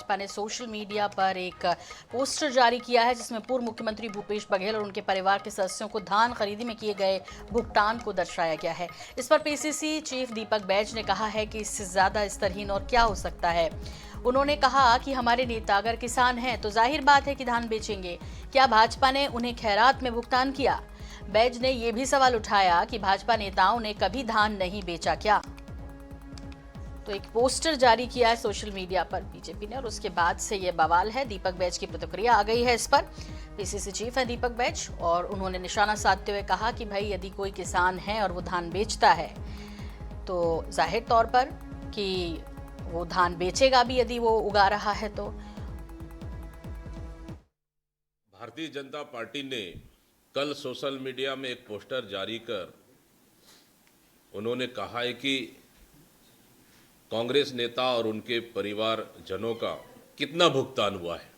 भाजपा ने social media पर एक पोस्टर जारी किया है जिसमें पूर्व मुख्यमंत्री भूपेश बघेल और उनके परिवार के सदस्यों को धान खरीदी में किए गए भुगतान को दर्शाया गया है। इस पर पीसीसी चीफ दीपक बैज ने कहा है कि इससे ज्यादा स्तरहीन और क्या हो सकता है। उन्होंने कहा कि हमारे नेता अगर किसान हैं तो जाहिर बात है कि धान बेचेंगे। क्या भाजपा ने उन्हें खैरात में भुगतान किया? बैज ने यह भी सवाल उठाया कि भाजपा नेताओं ने कभी धान नहीं बेचा क्या। तो एक पोस्टर जारी किया है सोशल मीडिया पर बीजेपी ने और उसके बाद से ये बवाल है। दीपक बैज की प्रतिक्रिया आ गई है इस पर। पीसीसी चीफ है दीपक बैज और उन्होंने निशाना साधते हुए कहा कि भाई यदि कोई किसान है और वो धान बेचता है तो जाहिर तौर पर कि वो धान बेचेगा भी यदि वो उगा रहा है तो। भारतीय जनता पार्टी ने कल सोशल मीडिया में एक पोस्टर जारी कर उन्होंने कहा है कि कांग्रेस नेता और उनके परिवारजनों का कितना भुगतान हुआ है।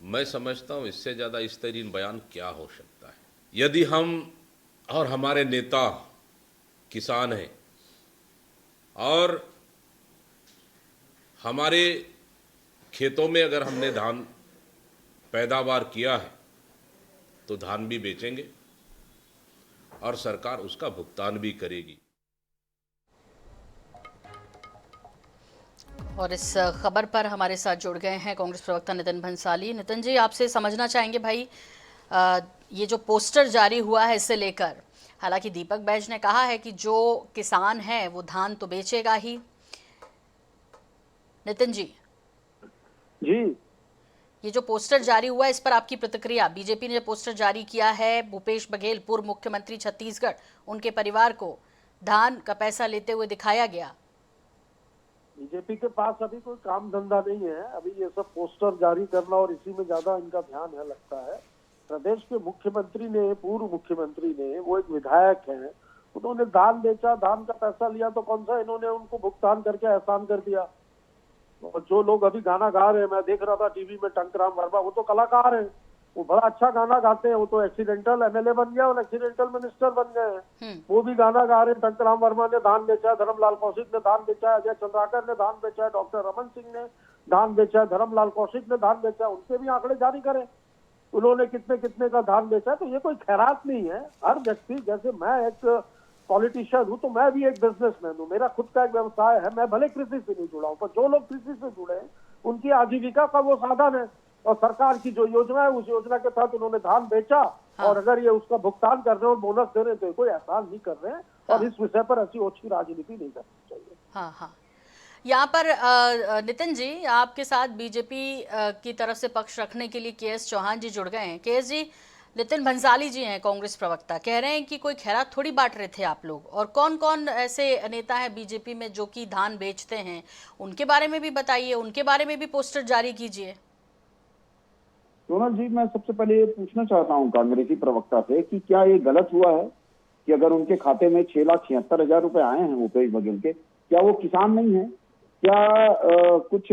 मैं समझता हूं इससे ज़्यादा स्तरीय बयान क्या हो सकता है। यदि हम और हमारे नेता किसान हैं और हमारे खेतों में अगर हमने धान पैदावार किया है तो धान भी बेचेंगे और सरकार उसका भुगतान भी करेगी। और इस खबर पर हमारे साथ जुड़ गए हैं कांग्रेस प्रवक्ता नितिन भंसाली। नितिन जी, आपसे समझना चाहेंगे भाई ये जो पोस्टर जारी हुआ है इससे लेकर, हालांकि दीपक बैज ने कहा है कि जो किसान है वो धान तो बेचेगा ही। नितिन जी ये जो पोस्टर जारी हुआ है इस पर आपकी प्रतिक्रिया। बीजेपी ने जो पोस्टर जारी किया है भूपेश बघेल पूर्व मुख्यमंत्री छत्तीसगढ़ उनके परिवार को धान का पैसा लेते हुए दिखाया गया। बीजेपी के पास अभी कोई काम धंधा नहीं है, अभी ये सब पोस्टर जारी करना और इसी में ज्यादा इनका ध्यान है लगता है। प्रदेश के मुख्यमंत्री ने, पूर्व मुख्यमंत्री ने, वो एक विधायक हैं, उन्होंने धान बेचा, धान का पैसा लिया तो कौन सा इन्होंने उनको भुगतान करके एहसान कर दिया। और जो लोग अभी गाना गा रहे हैं, मैं देख रहा था टीवी में टंकराम वर्मा, वो तो कलाकार हैं, वो बड़ा अच्छा गाना गाते हैं, वो तो एक्सीडेंटल एमएलए बन गया और एक्सीडेंटल मिनिस्टर बन गए हैं। वो भी गाना गा रहे हैं। टंकराम वर्मा ने धान बेचा है, धर्मलाल कौशिक ने धान बेचा है, अजय चंद्राकर ने धान बेचा है, डॉक्टर रमन सिंह ने धान बेचा है, धर्मलाल कौशिक ने धान बेचा है, उनके भी आंकड़े जारी करें उन्होंने कितने कितने का धान बेचा है। तो ये कोई खैरात नहीं है। हर व्यक्ति, जैसे मैं एक पॉलिटिशियन हूँ तो मैं भी एक बिजनेसमैन हूँ, मेरा खुद का एक व्यवसाय है, मैं भले कृषि से नहीं जुड़ा हूँ, पर जो लोग कृषि से जुड़े हैं उनकी आजीविका का वो साधन है। और सरकार की जो योजना है उस योजना के तहत उन्होंने धान बेचा। हाँ। और अगर ये उसका भुगतान कर रहे हैं और बोनस दे रहे हैं तो कोई एहसान नहीं कर रहे हैं। हाँ। और इस विषय पर ऐसी ओछी राजनीति नहीं करनी चाहिए। हाँ हाँ, यहाँ पर नितिन जी आपके साथ बीजेपी की तरफ से पक्ष रखने के लिए केएस चौहान जी जुड़ गए हैं। केएस जी, नितिन भंसाली जी हैं कांग्रेस प्रवक्ता, कह रहे हैं कि कोई खैरात थोड़ी बांट रहे थे आप लोग। और कौन कौन ऐसे नेता है बीजेपी में जो कि धान बेचते हैं, उनके बारे में भी बताइए, उनके बारे में भी पोस्टर जारी कीजिए। सोनल जी, मैं सबसे पहले ये पूछना चाहता हूँ कांग्रेसी प्रवक्ता से कि क्या ये गलत हुआ है कि अगर उनके खाते में 6,76,000 रुपए आए हैं भूपेश बघेल के, क्या वो किसान नहीं है? क्या कुछ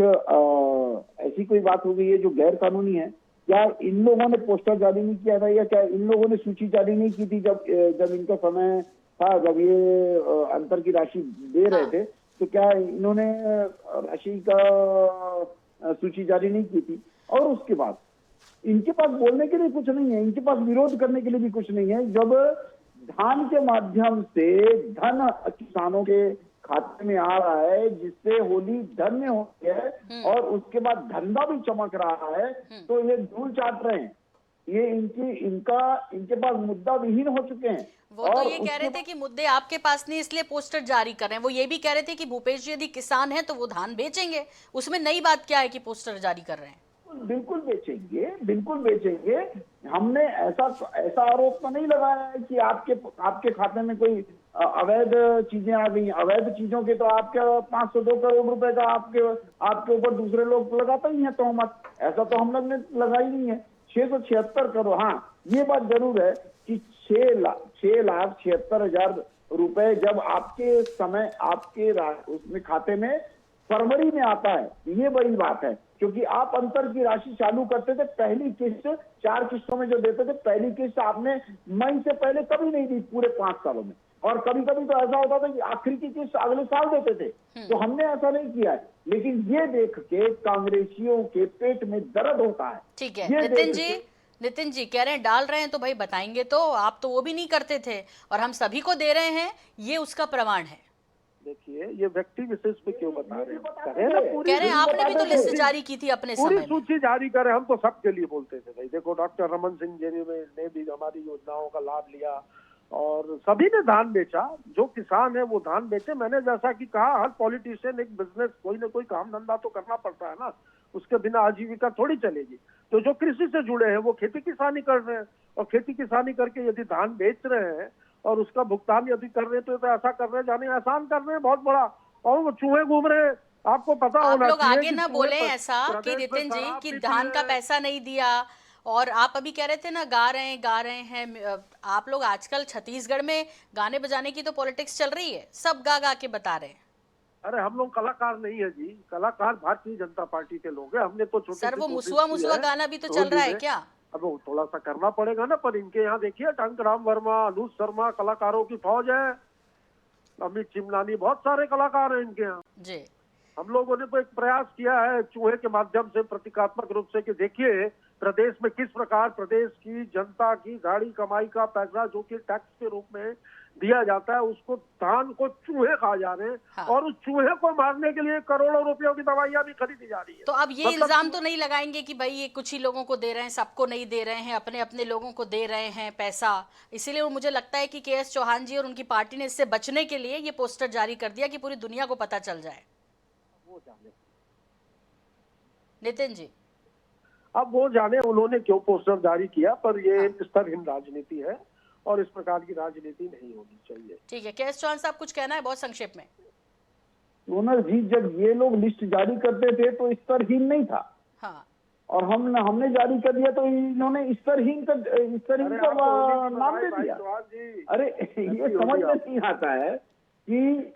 ऐसी कोई बात हो गई है जो गैर कानूनी है? क्या इन लोगों ने पोस्टर जारी नहीं किया था, या क्या इन लोगों ने सूची जारी नहीं की थी जब इनका समय था, जब ये अंतर की राशि दे रहे थे, तो क्या इन्होंने राशि का सूची जारी नहीं की थी? और उसके बाद इनके पास बोलने के लिए कुछ नहीं है, इनके पास विरोध करने के लिए भी कुछ नहीं है। जब धान के माध्यम से धन किसानों के खाते में आ रहा है, जिससे होली धन्य हो गया और उसके बाद धंधा भी चमक रहा है, तो ये धूल चाट रहे हैं। ये इनके पास मुद्दा विहीन हो चुके हैं। वो तो ये कह रहे थे कि मुद्दे आपके पास नहीं इसलिए पोस्टर जारी कर रहे हैं। वो ये भी कह रहे थे कि भूपेश जी यदि किसान है तो वो धान बेचेंगे। उसमें नई बात क्या है कि पोस्टर जारी कर रहे हैं? बिल्कुल बेचेंगे, बिल्कुल बेचेंगे। हमने ऐसा आरोप तो नहीं लगाया है कि आपके खाते में कोई अवैध चीजें आ गई। अवैध चीजों के तो आपके 502 करोड़ रुपए का आपके ऊपर दूसरे लोग लगाते ही हैं तोहमत। ऐसा तो हम लोग ने लगाई नहीं है। 676 करोड़, हाँ ये बात जरूर है कि 6,76,000 रुपए जब आपके समय आपके उसमें खाते में फरवरी में आता है, ये बड़ी बात है। क्योंकि आप अंतर की राशि चालू करते थे, पहली किस्त 4 किस्तों में जो देते थे, पहली किस्त आपने मई से पहले कभी नहीं दी पूरे 5 सालों में। और कभी कभी तो ऐसा होता था कि आखिरी की किस्त अगले साल देते थे। तो हमने ऐसा नहीं किया है, लेकिन ये देख के कांग्रेसियों के पेट में दर्द होता है। ठीक है ये नितिन जी कह रहे हैं डाल रहे हैं तो भाई बताएंगे, तो आप तो वो भी नहीं करते थे और हम सभी को दे रहे हैं, ये उसका प्रमाण है। देखिए, ये व्यक्ति विशेष पे क्यों बता रहे हैं? करें ना पूरी, कह रहे हैं आपने भी तो लिस्ट जारी की थी अपने पूरी समय में। सूची जारी करें। हम तो सबके लिए बोलते थे भाई, देखो डॉक्टर रमन सिंह जी ने भी हमारी योजनाओं का लाभ लिया और सभी ने धान बेचा। जो किसान है वो धान बेचे। मैंने जैसा कि कहा, हर पॉलिटिशियन एक बिजनेस, कोई ना कोई काम धंधा तो करना पड़ता है ना, उसके बिना आजीविका थोड़ी चलेगी। तो जो कृषि से जुड़े हैं वो खेती किसानी कर रहे हैं, और खेती किसानी करके यदि धान बेच रहे हैं और उसका भुगतान यदि कर रहे हैं, तो ऐसा कर रहे हैं, जाने एहसान कर रहे हैं बहुत बड़ा। और वो चूहे घूम रहे हैं, आपको पता आप होना लोग चाहिए आगे कि ना चूहे बोले ऐसा कि प्रदेश में नितिन जी शराब कि पीती धान का है। पैसा नहीं दिया, और आप अभी कह रहे थे ना गा रहे हैं। आप लोग आजकल छत्तीसगढ़ में गाने बजाने की तो पॉलिटिक्स चल रही है, सब गा गा के बता रहे हैं। अरे हम लोग कलाकार नहीं है जी, कलाकार भारतीय जनता पार्टी के लोग हैं। हमने तो छोटी सर सी वो कोशिश मुसुआ की मुसुआ है गाना भी तो चल रहा है में। क्या? अब वो थोड़ा सा करना पड़ेगा ना, पर इनके यहाँ देखिए टंकराम वर्मा, अनुज शर्मा, कलाकारों की फौज है। अमित चिमनानी, बहुत सारे कलाकार हैं इनके यहाँ। जी हम लोगों ने तो एक प्रयास किया है चूहे के माध्यम से, प्रतीकात्मक रूप से, कि देखिए प्रदेश में किस प्रकार प्रदेश की जनता की गाड़ी कमाई का पैसा जो कि टैक्स के रूप में दिया जाता है, उसको धान को चूहे खा जा रहे हैं। हाँ। और उस चूहे को मारने के लिए करोड़ों रुपयों की दवाइयां भी खरीदी जा रही है। तो अब ये इल्जाम तो नहीं लगाएंगे कि भाई ये कुछ ही लोगों को दे रहे हैं, सबको नहीं दे रहे हैं, अपने अपने लोगों को दे रहे हैं पैसा। इसीलिए वो मुझे लगता है कि के.एस. चौहान जी और उनकी पार्टी ने इससे बचने के लिए ये पोस्टर जारी कर दिया कि पूरी दुनिया को पता चल जाए। वो जाने, नितिन जी अब वो जाने उन्होंने क्यों पोस्टर जारी किया, पर ये स्तरहीन राजनीति है और इस प्रकार की राजनीति नहीं होनी चाहिए। ठीक है, के.एस. चौहान साहब कुछ कहना है बहुत संक्षेप में? सोनल जी, जब ये लोग लिस्ट जारी करते थे तो स्तरहीन नहीं था। हाँ, और हमने जारी कर दिया तो इन्होंने स्तरहीन का नाम दे दिया। अरे ये समझ में नहीं आता है कि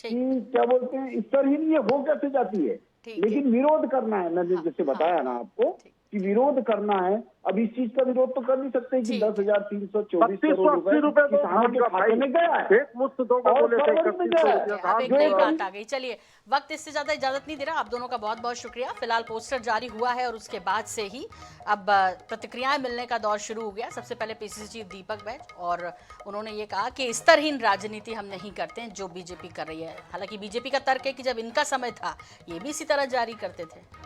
क्या बोलते हैं, स्तरहीन ये हो कैसे जाती है। लेकिन विरोध करना है, मैंने जैसे बताया ना आपको कि विरोध करना है। अब इस चीज का विरोध तो कर नहीं सकते कि 10,324 करोड़ रुपए किसानों के खाते में गया है। एक मुश्त दो का और बोले थे, फरवरी में गया है। अब एक नई बात आ गई। चलिए, वक्त इससे ज्यादा इजाजत नहीं दे रहा। आप दोनों का बहुत बहुत शुक्रिया। फिलहाल पोस्टर जारी हुआ है और उसके बाद से ही अब प्रतिक्रियाएं मिलने का दौर शुरू हो गया। सबसे पहले पीसीसी चीफ दीपक बैज, और उन्होंने ये कहा कि स्तरहीन राजनीति हम नहीं करते हैं जो बीजेपी कर रही है। हालांकि बीजेपी का तर्क है कि जब इनका समय था ये भी इसी तरह जारी करते थे।